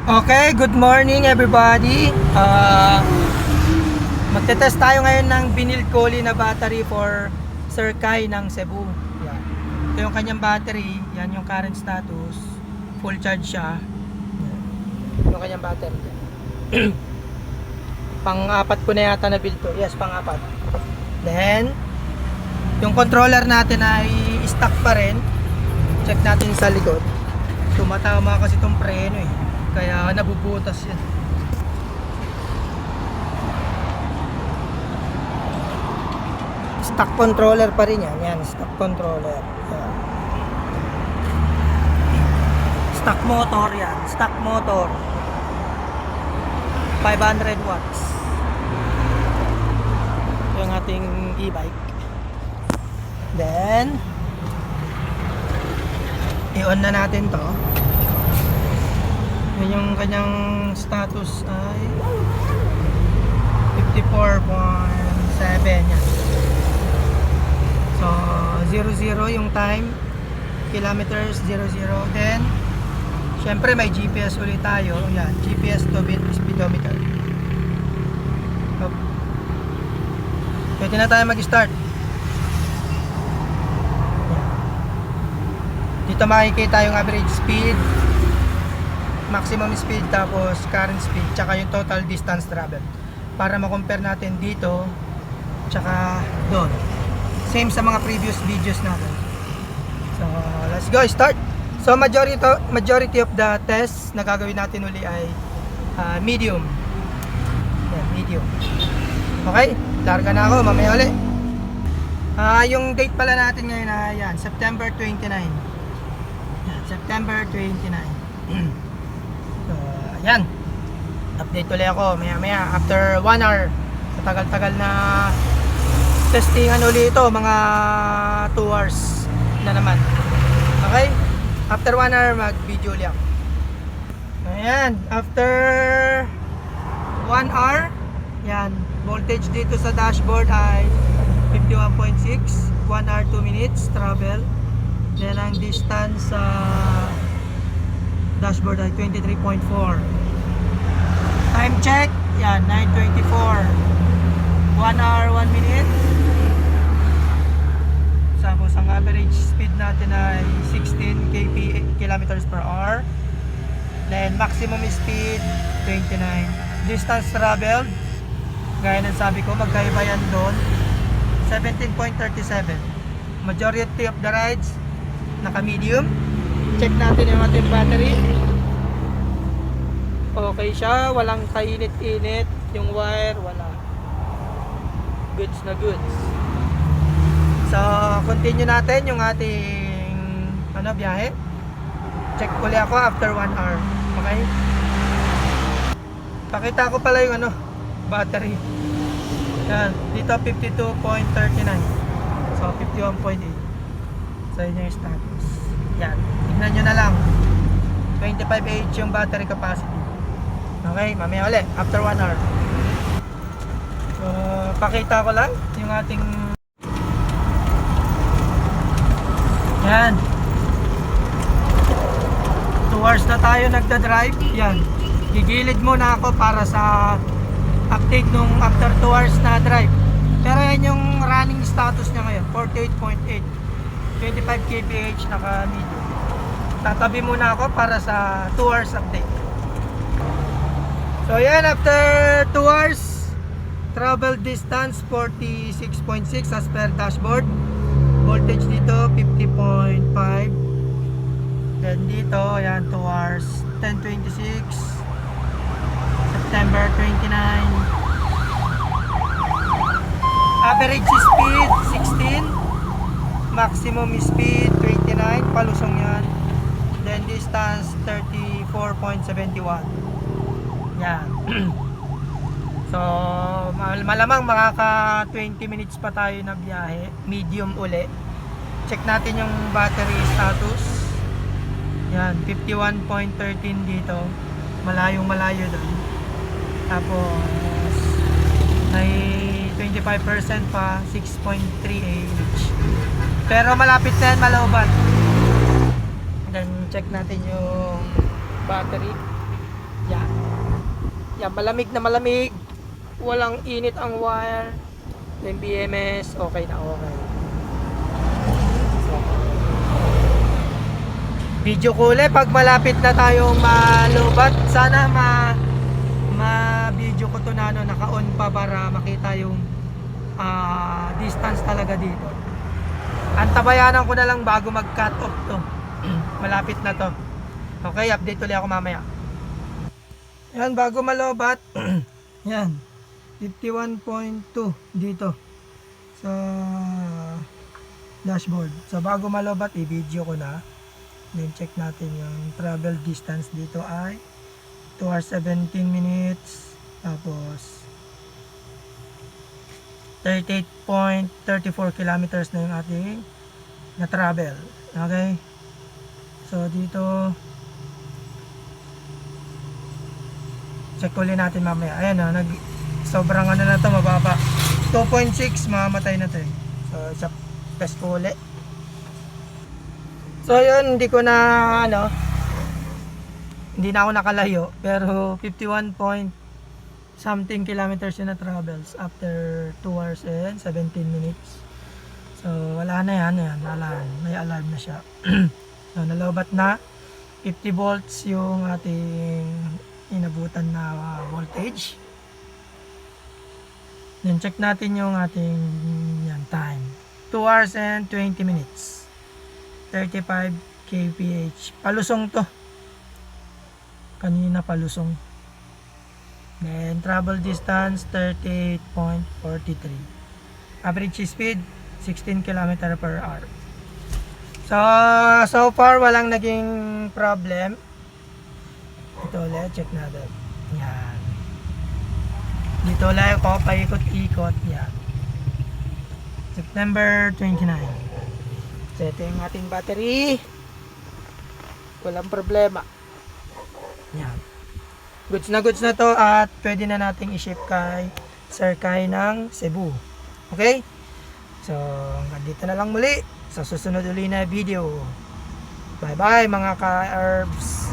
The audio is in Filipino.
Okay, good morning everybody. Magte-test tayo ngayon ng Binil Koli na battery for Sir Kai ng Cebu. Yan. Ito yung kanyang battery, yan yung current status. Full charge siya. Yan. Yung kanyang battery. Pang-apat ko na yata na build to. Yes, pang-apat. Then, yung controller natin ay stock pa rin. Check natin sa likod. Tumatama kasi itong preno eh. Kaya nabubutas yan. Stock controller pa rin yan. Yan, stock controller. Yan. Stock motor yan. Stock motor. 500 watts. Ito yung ating e-bike. Then, i-on na natin to. Yan yung kanyang status ay 54.7 yan. So 00 yung time, kilometers 00. Then syempre may GPS ulit tayo. Yan, GPS to speedometer. So, pwede na tayo mag-start. Dito makikita yung average speed, maximum speed, tapos current speed, tsaka yung total distance travel para ma-compare natin dito tsaka doon, same sa mga previous videos natin. So let's go, start. So majority of the tests na gagawin natin uli ay medium. Yan, medium. Okay, larga na ako, mamaya uli. Yung date pala natin ngayon ay yan, September 29. Yan, September 29. So, yan. Update ulit ako maya after 1 hour. Matagal-tagal na testingan ulit ito. Mga 2 hours na naman. Okay? After 1 hour mag-video ulit ako. Ayan. After 1 hour, yan. Voltage dito sa dashboard ay 51.6. 1 hour 2 minutes travel. Then ang distance sa dashboard ay 23.4. Time check, yan, 9:24. 1 hour 1 minute. Tapos ang average speed natin ay 16 kilometers per hour. Then maximum speed 29. Distance traveled, gaya ng sabi ko, magkaiba yan doon, 17.37. Majority of the rides naka medium. Check natin yung ating battery. Okay siya, walang kainit-init. Yung wire, wala. Goods na goods. So, continue natin yung ating biyahe. Check ulit ako after 1 hour. Okay? Pakita ko pala yung battery. Yan, dito 52.39. So, 51.8. So, yun yung status. Yan, tignan nyo na lang. 25Ah yung battery capacity. Okay, mamaya ulit after 1 hour. So, pakita ko lang yung ating yan, 2 hours na tayo nagda-drive. Yan, gigilid muna ako para sa update nung after 2 hours na drive. Pero yan yung running status nya ngayon, 48.8, 25 kph naka medium. Tatabi muna ako para sa 2 hours update. So yan, after 2 hours, travel distance 46.6 as per dashboard. Voltage dito 50.5. Then dito, yan, 2 hours, 10:26, September 29. Average speed 16, maximum speed 29, palusong yan. Then distance 34.71. Yan. So malamang makaka 20 minutes pa tayo na biyahe, medium uli. Check natin yung battery status. Yan, 51.13 dito, malayong malayo doon. Tapos may 25% pa, 6.3Ah. Pero malapit na yan, malooban. Then check natin yung battery. Yan, malamig na malamig. Walang init ang wire. Yung BMS, okay na okay. So, video ko ulit pag malapit na tayong malubat. Sana ma-video ko to na naka-on pa para makita yung distance talaga dito. Antabayanan ko na lang bago mag-cut off to. Malapit na to. Okay, update ulit ako mamaya. Yan, bago malobat. Yan, 51.2 dito sa dashboard. So bago malobat, i-video ko na. Then check natin yung travel distance dito ay 2 hours 17 minutes. Tapos 38.34 kilometers na yung ating na travel. Okay? So dito check ulit natin mamaya. Ayan o, sobrang ano na to, mababa. 2.6, mamamatay na to eh. So sa test ko ulit. So yun, hindi na ako nakalayo, pero 51 point something kilometers yun na travels after 2 hours and 17 minutes. So wala na yan, may alarm na siya. So nalobat na 50 volts yung ating inabutan na voltage. Then check natin yung ating time, 2 hours and 20 minutes, 35 kph. Palusong to, kanina palusong. Then travel distance 38.43, average speed 16 km per hour. So far walang naging problem. Ito ulit, check natin. Yan, dito ulit ako paikot-ikot. Yan, September 29. So ito yung ating battery, walang problema. Yan, goods na to at pwede na nating i-ship kay Sir Kai ng Cebu. Okay? So hanggang dito na lang muli sa susunod uli na video. Bye bye mga ka-herbs.